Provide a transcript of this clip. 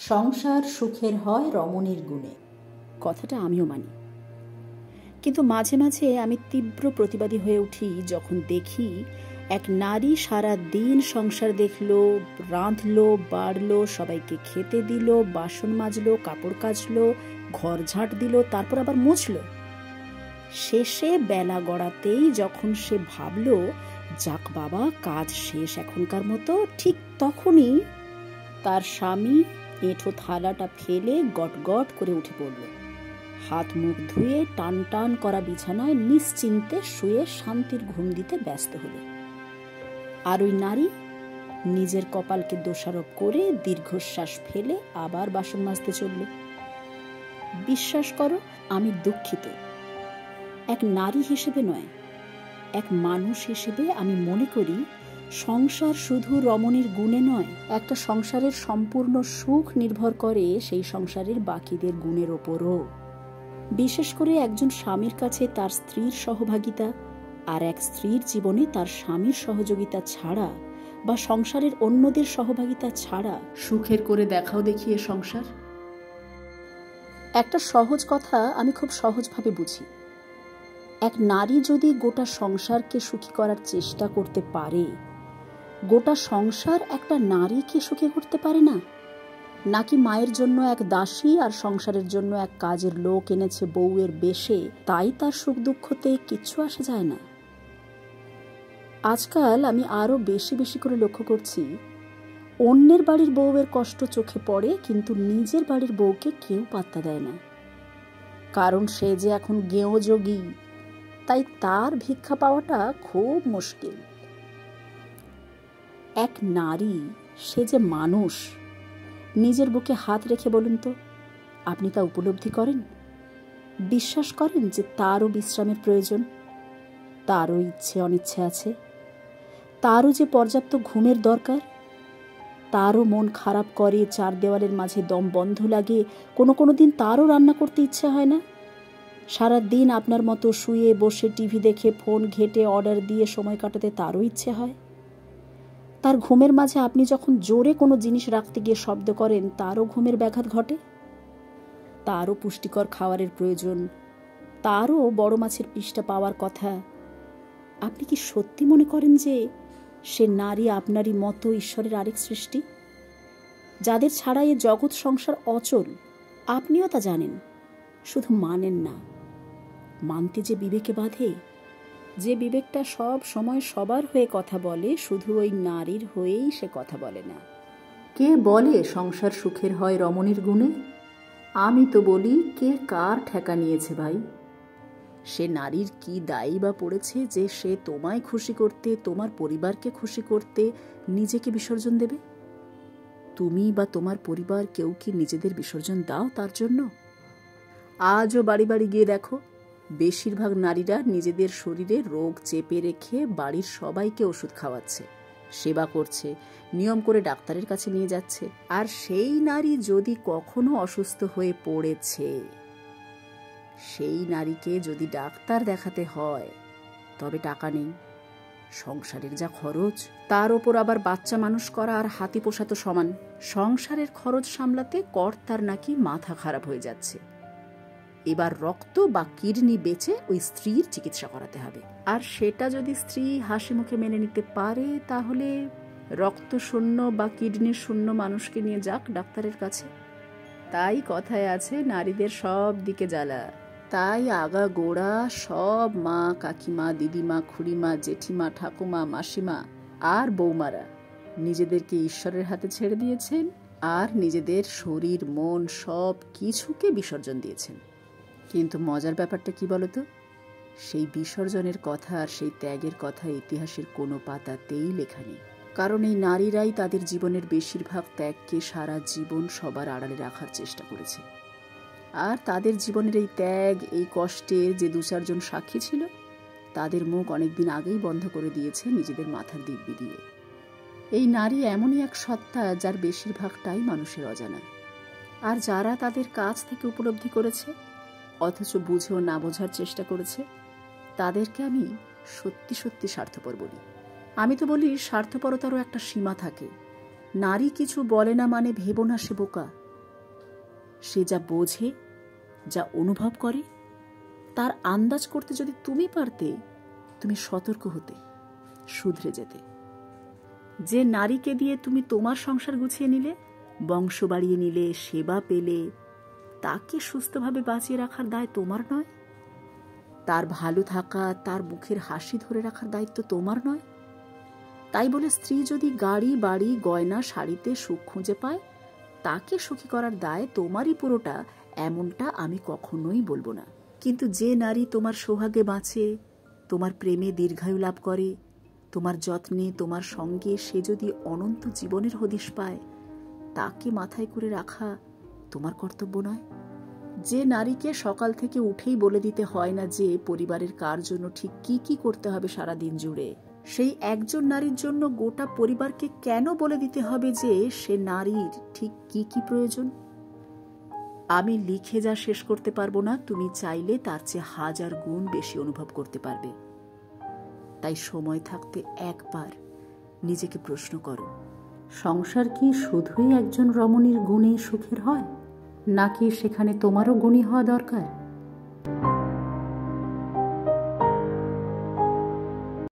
সংসার সুখের হয় রমণীর গুণে। কথাটা আমিও মানি, কিন্তু মাঝে মাঝে আমি তীব্র প্রতিবাদী হয়ে উঠি যখন দেখি এক নারী সারা দিন সংসার দেখলো, রাঁধলো, বাড়লো, সবাইকে খেতে দিল, বাসন মাজলো, কাপড় কাচলো, ঘর ঝাঁট দিল, তারপর আবার মুছলো। শেষে বেলা গড়াতেই যখন সে ভাবল যাক বাবা কাজ শেষ এখনকার মতো, ঠিক তখনই তার স্বামী এঁঠো থালাটা ফেলে গটগট করে উঠে পড়ল, হাত মুখ ধুয়ে টান টান করা বিছানায় নিশ্চিন্তে শুয়ে শান্তির ঘুম দিতে ব্যস্ত হলো। আর ওই নারী নিজের কপালকে দোষারোপ করে দীর্ঘশ্বাস ফেলে আবার বাসন মাজতে চলল। বিশ্বাস করো, আমি দুঃখিত। এক নারী হিসেবে নয়, এক মানুষ হিসেবে আমি মনে করি সংসার শুধু রমণীর গুণে নয়, একটা সংসারের সম্পূর্ণ সুখ নির্ভর করে সেই সংসারের বাকিদের গুণের ওপরও। বিশেষ করে একজন স্বামীর কাছে তার স্ত্রীর সহভাগিতা আর এক স্ত্রীর জীবনে তার স্বামীর সহযোগিতা ছাড়া বা সংসারের অন্যদের সহভাগিতা ছাড়া সুখের করে দেখাও দেখিয়ে সংসার। একটা সহজ কথা আমি খুব সহজভাবে বুঝি। এক নারী যদি গোটা সংসারকে সুখী করার চেষ্টা করতে পারে, গোটা সংসার একটা নারীকে সুখী করতে পারে না? নাকি মায়ের জন্য এক দাসী আর সংসারের জন্য এক কাজের লোক এনেছে বউয়ের বেশে, তাই তার সুখ দুঃখতে কিচ্ছু আসে যায় না? আজকাল আমি আরো বেশি বেশি করে লক্ষ্য করছি, অন্যের বাড়ির বউয়ের কষ্ট চোখে পড়ে, কিন্তু নিজের বাড়ির বউকে কেউ পাত্তা দেয় না। কারণ সে যে এখন গেঁয়ো যোগী, তাই তার ভিক্ষা পাওয়াটা খুব মুশকিল। এক নারী, সে যে মানুষ। নিজের বুকে হাত রেখে বলুন তো, আপনি তা উপলব্ধি করেন? বিশ্বাস করেন যে তারও বিশ্রামের প্রয়োজন, তারও ইচ্ছে অনিচ্ছে আছে, তারও যে পর্যাপ্ত ঘুমের দরকার, তারও মন খারাপ করে, চার দেওয়ালের মাঝে দম বন্ধ লাগে, কোনো দিন তারও রান্না করতে ইচ্ছে হয় না? সারা দিন আপনার মতো শুয়ে বসে টিভি দেখে ফোন ঘেটে অর্ডার দিয়ে সময় কাটাতে তারও ইচ্ছে হয়? তার ঘুমের মাঝে আপনি যখন জোরে কোনো জিনিস রাখতে গিয়ে শব্দ করেন, তারও ঘুমের ব্যাঘাত ঘটে, তারও পুষ্টিকর খাবারের প্রয়োজন, তারও বড় মাছের পিসটা পাওয়ার কথা। আপনি কি সত্যি মনে করেন যে সে নারী আপনারই মতো ঈশ্বরের আরেক সৃষ্টি, যাদের ছাড়া এ জগৎ সংসার অচল? আপনিও তা জানেন, শুধু মানেন না। মানতে যে বিবেকে বাঁধে, যে বিবেকটা সব সময় সবার হয়ে কথা বলে, শুধু ওই নারীর হয়েই সে কথা বলে না। কে বলে সংসার সুখের হয় রমণীর গুণে? আমি তো বলি, কে কার ঠেকা নিয়েছে ভাই? সে নারীর কি দায়ী বা পড়েছে যে সে তোমায় খুশি করতে, তোমার পরিবারকে খুশি করতে নিজেকে বিসর্জন দেবে? তুমি বা তোমার পরিবার কেউ কি নিজেদের বিসর্জন দাও তার জন্য? আজও বাড়ি বাড়ি গিয়ে দেখো, বেশিরভাগ নারীরা নিজেদের শরীরে রোগ চেপে রেখে বাড়ির সবাইকে ওষুধ খাওয়াচ্ছে, সেবা করছে, নিয়ম করে ডাক্তারের কাছে নিয়ে যাচ্ছে। আর সেই নারী যদি কখনো অসুস্থ হয়ে পড়েছে, সেই নারীকে যদি ডাক্তার দেখাতে হয়, তবে টাকা নেই। সংসারের যা খরচ, তার ওপর আবার বাচ্চা মানুষ করা আর হাতি পোষা তো সমান। সংসারের খরচ সামলাতে কর্তার নাকি মাথা খারাপ হয়ে যাচ্ছে। এবার রক্ত বা কিডনি বেচে ওই স্ত্রীর চিকিৎসা করাতে হবে। আর সেটা যদি স্ত্রী হাসি মুখে মেনে নিতে পারে, তাহলে রক্ত শূন্য বা কিডনি শূন্য মানুষকে নিয়ে যাক ডাক্তারের কাছে। তাই কথায় আছে, নারীদের সব দিকে জ্বালা। তাই আগা গোড়া সব মা, কাকিমা, দিদিমা, খুড়িমা, জেঠিমা, ঠাকুমা, মাসিমা আর বৌমারা নিজেদেরকে ঈশ্বরের হাতে ছেড়ে দিয়েছেন আর নিজেদের শরীর, মন সব কিছুকে বিসর্জন দিয়েছেন। কিন্তু মজার ব্যাপারটা কি বলতো? সেই বিসর্জনের কথা আর সেই ত্যাগের কথা ইতিহাসের কোনো পাতাতেই লেখা নেই। কারণ এই নারীরাই তাদের জীবনের বেশিরভাগ ত্যাগকে সারা জীবন সবার আড়ালে রাখার চেষ্টা করেছে। আর তাদের জীবনের এই ত্যাগ, এই কষ্টের যে দু চারজন সাক্ষী ছিল, তাদের মুখ অনেকদিন আগেই বন্ধ করে দিয়েছে নিজেদের মাথার দিব্যি দিয়ে। এই নারী এমনই এক সত্তা যার বেশিরভাগটাই মানুষের অজানা। আর যারা তাদের কাছ থেকে উপলব্ধি করেছে অথচ বুঝেও না বোঝার চেষ্টা করেছে, তাদেরকে আমি সত্যি সত্যি স্বার্থপর বলি। আমি তো বলি, স্বার্থপরতারও একটা সীমা থাকে। নারী কিছু বলে না মানে ভেবো না সে বোকা। সে যা বোঝে, যা অনুভব করে, তার আন্দাজ করতে যদি তুমি পারতে, তুমি সতর্ক হতে, শুধরে যেতে। যে নারীকে দিয়ে তুমি তোমার সংসার গুছিয়ে নিলে, বংশ বাড়িয়ে নিলে, সেবা পেলে, তাকে সুস্থভাবে বাঁচিয়ে রাখার দায় তোমার নয়? তার ভালো থাকা, তার মুখের হাসি ধরে রাখার দায়িত্ব তোমার নয়? তাই বলে স্ত্রী যদি গাড়ি, বাড়ি, গয়না, শাড়িতে সুখ খুঁজে পায়, তাকে সুখী করার দায় তোমারই পুরোটা, এমনটা আমি কখনোই বলবো না। কিন্তু যে নারী তোমার সোহাগে বাঁচে, তোমার প্রেমে দীর্ঘায়ু লাভ করে, তোমার যত্নে, তোমার সঙ্গে সে যদি অনন্ত জীবনের হদিশ পায়, তাকে মাথায় করে রাখা তোমার কর্তব্য নয়? যে নারীকে সকাল থেকে উঠেই বলে দিতে হয় না যে পরিবারের কার জন্য ঠিক কি কি করতে হবে সারা দিন জুড়ে, সেই একজন নারীর জন্য গোটা পরিবারকে কেন বলে দিতে হবে যে সে নারীর ঠিক কি কি প্রয়োজন? আমি লিখে যা শেষ করতে পারবো না, তুমি চাইলে তার চেয়ে 1000 গুণ বেশি অনুভব করতে পারবে। তাই সময় থাকতে একবার নিজেকে প্রশ্ন করো, সংসার কি শুধুই একজন রমণীর গুণে সুখের হয়, নাকি সেখানে তোমারও গুণী হওয়া দরকার?